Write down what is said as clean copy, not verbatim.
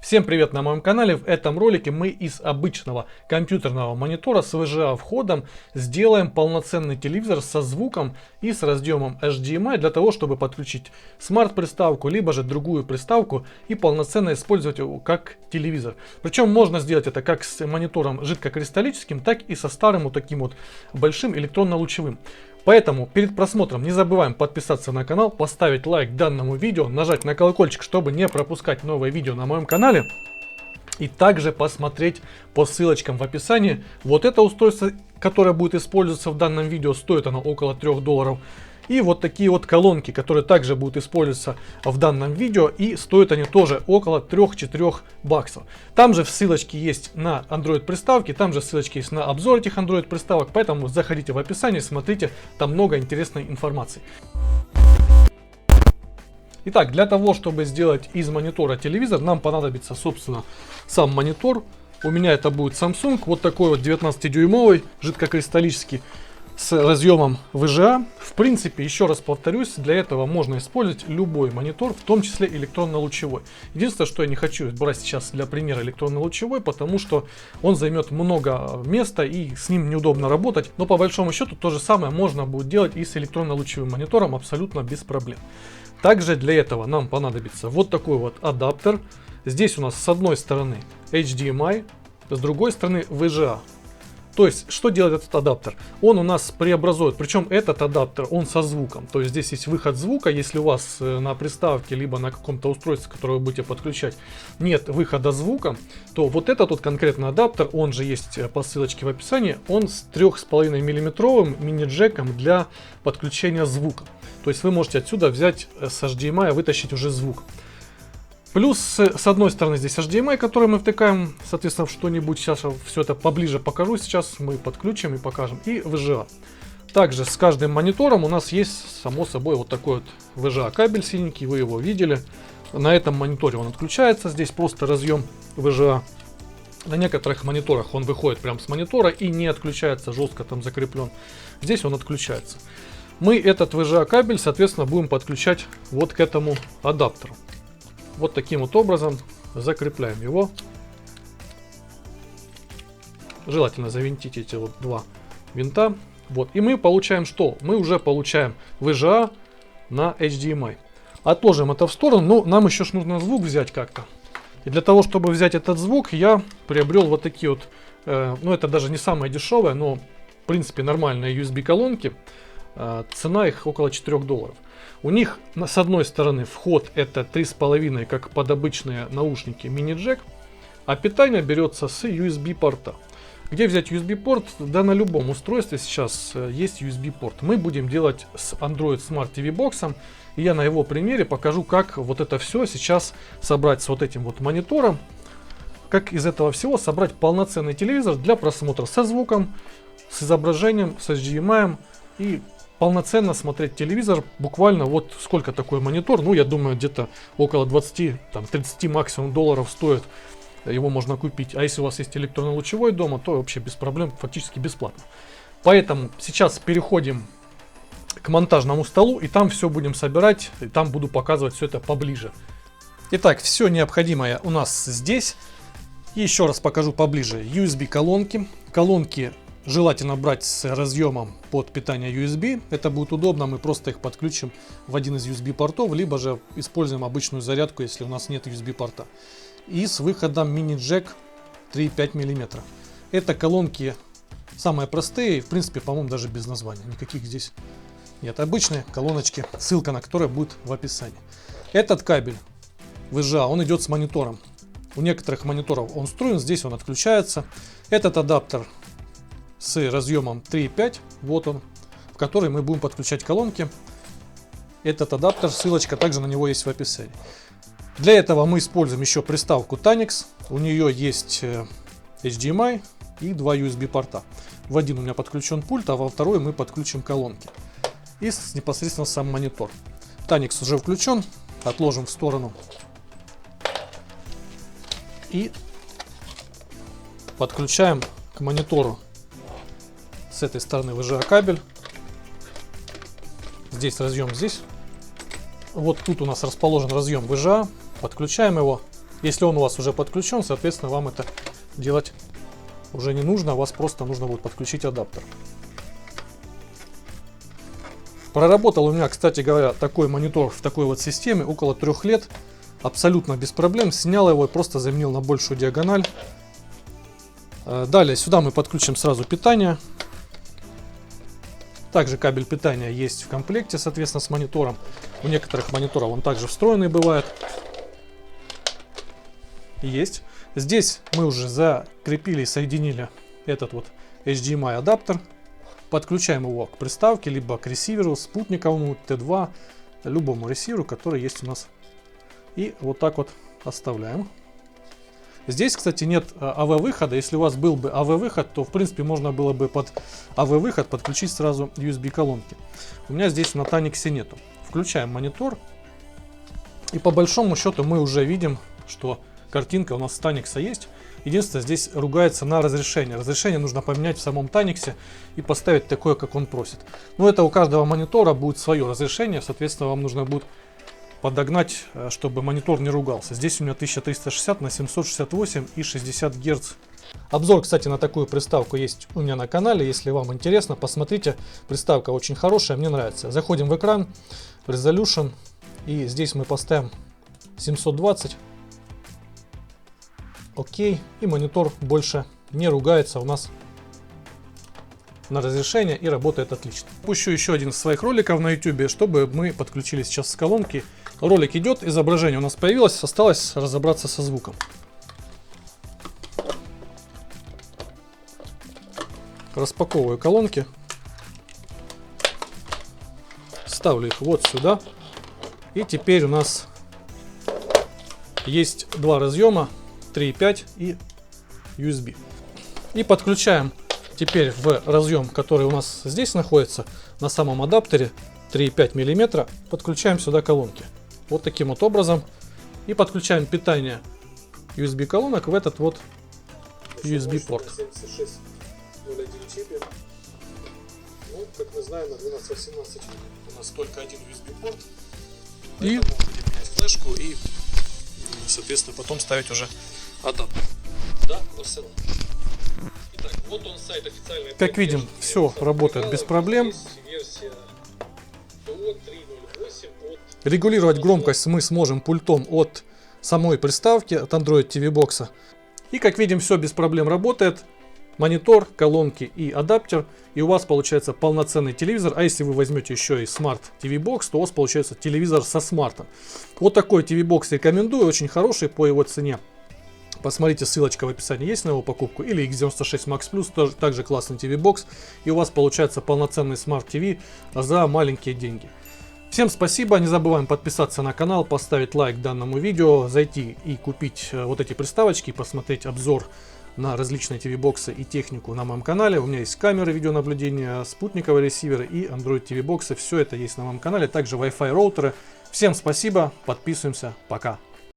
Всем привет на моем канале. В этом ролике мы из обычного компьютерного монитора с VGA входом сделаем полноценный телевизор со звуком и с разъемом HDMI для того, чтобы подключить смарт-приставку, либо же другую приставку и полноценно использовать его как телевизор. Причем можно сделать это как с монитором жидкокристаллическим, так и со старым вот таким вот большим электронно-лучевым. Поэтому перед просмотром не забываем подписаться на канал, поставить лайк данному видео, нажать на колокольчик, чтобы не пропускать новые видео на моем канале. И также посмотреть по ссылочкам в описании. Вот это устройство, которое будет использоваться в данном видео, стоит оно около $3. И вот такие вот колонки, которые также будут использоваться в данном видео, и стоят они тоже около 3-4 баксов. Там же в ссылочке есть на Android приставки, там же ссылочки есть на обзор этих Android приставок, поэтому заходите в описание, смотрите, там много интересной информации. Итак, для того, чтобы сделать из монитора телевизор, нам понадобится, собственно, сам монитор. У меня это будет Samsung, вот такой вот 19-дюймовый, жидкокристаллический, с разъемом VGA. В принципе, еще раз повторюсь, для этого можно использовать любой монитор, в том числе электронно-лучевой. Единственное, что я не хочу брать сейчас для примера электронно-лучевой, потому что он займет много места и с ним неудобно работать. Но по большому счету то же самое можно будет делать и с электронно-лучевым монитором абсолютно без проблем. Также для этого нам понадобится вот такой вот адаптер. Здесь у нас с одной стороны HDMI, с другой стороны VGA. То есть, что делает этот адаптер? Он у нас преобразует, причем этот адаптер, он со звуком. То есть, здесь есть выход звука, если у вас на приставке, либо на каком-то устройстве, которое вы будете подключать, нет выхода звука, то вот этот вот конкретно адаптер, он же есть по ссылочке в описании, он с 3,5 мм мини-джеком для подключения звука. То есть, вы можете отсюда взять с HDMI, вытащить уже звук. Плюс с одной стороны здесь HDMI, который мы втыкаем, соответственно, в что-нибудь. Сейчас все это поближе покажу. Сейчас мы подключим и покажем. И VGA. Также с каждым монитором у нас есть, само собой, вот такой вот VGA кабель синенький. Вы его видели. На этом мониторе он отключается. Здесь просто разъем VGA. На некоторых мониторах он выходит прямо с монитора и не отключается, жестко там закреплен. Здесь он отключается. Мы этот VGA кабель, соответственно, будем подключать вот к этому адаптеру. Вот таким вот образом закрепляем его. Желательно завинтить эти вот два винта. Вот. И мы получаем что? Мы уже получаем VGA на HDMI. Отложим это в сторону, но нам еще нужно звук взять как-то. И для того, чтобы взять этот звук, я приобрел вот такие вот, ну это даже не самое дешевое, но в принципе нормальные USB колонки. Цена их около $4. У них с одной стороны вход это 3,5, как под обычные наушники, мини-джек, а питание берется с USB порта. Где взять USB порт? Да на любом устройстве сейчас есть USB порт. Мы будем делать с Android Smart TV Box, и я на его примере покажу, как вот это все сейчас собрать с вот этим вот монитором, как из этого всего собрать полноценный телевизор для просмотра со звуком, с изображением, с HDMI и полноценно смотреть телевизор. Буквально вот сколько такой монитор, ну я думаю где-то около 20-30 максимум долларов стоит, его можно купить. А если у вас есть электронно-лучевой дома, то вообще без проблем, фактически бесплатно. Поэтому сейчас переходим к монтажному столу и там все будем собирать, и там буду показывать все это поближе. Итак, все необходимое у нас здесь. И еще раз покажу поближе. USB колонки. Колонки желательно брать с разъемом под питание USB. Это будет удобно, мы просто их подключим в один из USB портов, либо же используем обычную зарядку, если у нас нет USB порта. И с выходом мини-джек 3,5 мм. Это колонки самые простые, в принципе, по-моему, даже без названия. Никаких здесь нет. Обычные колоночки, ссылка на которые будет в описании. Этот кабель VGA, он идет с монитором. У некоторых мониторов он встроен, здесь он отключается. Этот адаптер с разъемом 3,5, вот он, в который мы будем подключать колонки. Этот адаптер, ссылочка также на него есть в описании. Для этого мы используем еще приставку Tanix. У нее есть HDMI и два USB порта. В один у меня подключен пульт, а во второй мы подключим колонки. И непосредственно сам монитор. Tanix уже включен, отложим в сторону. И подключаем к монитору с этой стороны VGA кабель. Здесь разъем, здесь. Вот тут у нас расположен разъем VGA. Подключаем его. Если он у вас уже подключен, соответственно, вам это делать уже не нужно, у вас просто нужно будет подключить адаптер. Проработал у меня, кстати говоря, такой монитор в такой вот системе около 3 лет, абсолютно без проблем. Снял его и просто заменил на большую диагональ. Далее сюда мы подключим сразу питание. Также кабель питания есть в комплекте, соответственно, с монитором. У некоторых мониторов он также встроенный бывает. Есть. Здесь мы уже закрепили и соединили этот вот HDMI адаптер. Подключаем его к приставке, либо к ресиверу, спутниковому, Т2, любому ресиверу, который есть у нас. И вот так вот оставляем. Здесь, кстати, нет AV-выхода. Если у вас был бы AV-выход, то, в принципе, можно было бы под AV-выход подключить сразу USB-колонки. У меня здесь на Танексе нету. Включаем монитор. И по большому счету мы уже видим, что картинка у нас с Танекса есть. Единственное, здесь ругается на разрешение. Разрешение нужно поменять в самом Танексе и поставить такое, как он просит. Но это у каждого монитора будет свое разрешение. Соответственно, вам нужно будет подогнать, чтобы монитор не ругался. Здесь у меня 1360 на 768 и 60 Гц. Обзор, кстати, на такую приставку есть у меня на канале. Если вам интересно, посмотрите. Приставка очень хорошая, мне нравится. Заходим в экран, в Resolution. И здесь мы поставим 720. Окей. И монитор больше не ругается у нас на разрешение и работает отлично. Пущу еще один из своих роликов на YouTube, чтобы мы подключили сейчас с колонки. Ролик идет, изображение у нас появилось, осталось разобраться со звуком. Распаковываю колонки. Ставлю их вот сюда. И теперь у нас есть два разъема, 3.5 и USB. И подключаем теперь в разъем, который у нас здесь находится, на самом адаптере 3,5 мм, подключаем сюда колонки. Вот таким вот образом. И подключаем питание USB колонок в этот вот USB порт. Ну, как мы знаем, на 1218 у нас только один USB порт. И будем менять флешку и, соответственно, потом ставить уже адаптер. Да, Руслан? Итак, вот он сайт официальный. Как видим, все работает без проблем. Регулировать громкость мы сможем пультом от самой приставки, от Android TV Box. И как видим, все без проблем работает. Монитор, колонки и адаптер. И у вас получается полноценный телевизор. А если вы возьмете еще и Smart TV Box, то у вас получается телевизор со смартом. Вот такой TV Box рекомендую. Очень хороший по его цене. Посмотрите, ссылочка в описании есть на его покупку. Или X96 Max Plus, тоже также классный TV Box. И у вас получается полноценный Smart TV за маленькие деньги. Всем спасибо, не забываем подписаться на канал, поставить лайк данному видео, зайти и купить вот эти приставочки, посмотреть обзор на различные TV-боксы и технику на моем канале. У меня есть камеры видеонаблюдения, спутниковые ресиверы и Android TV-боксы, все это есть на моем канале, также Wi-Fi роутеры. Всем спасибо, подписываемся, пока.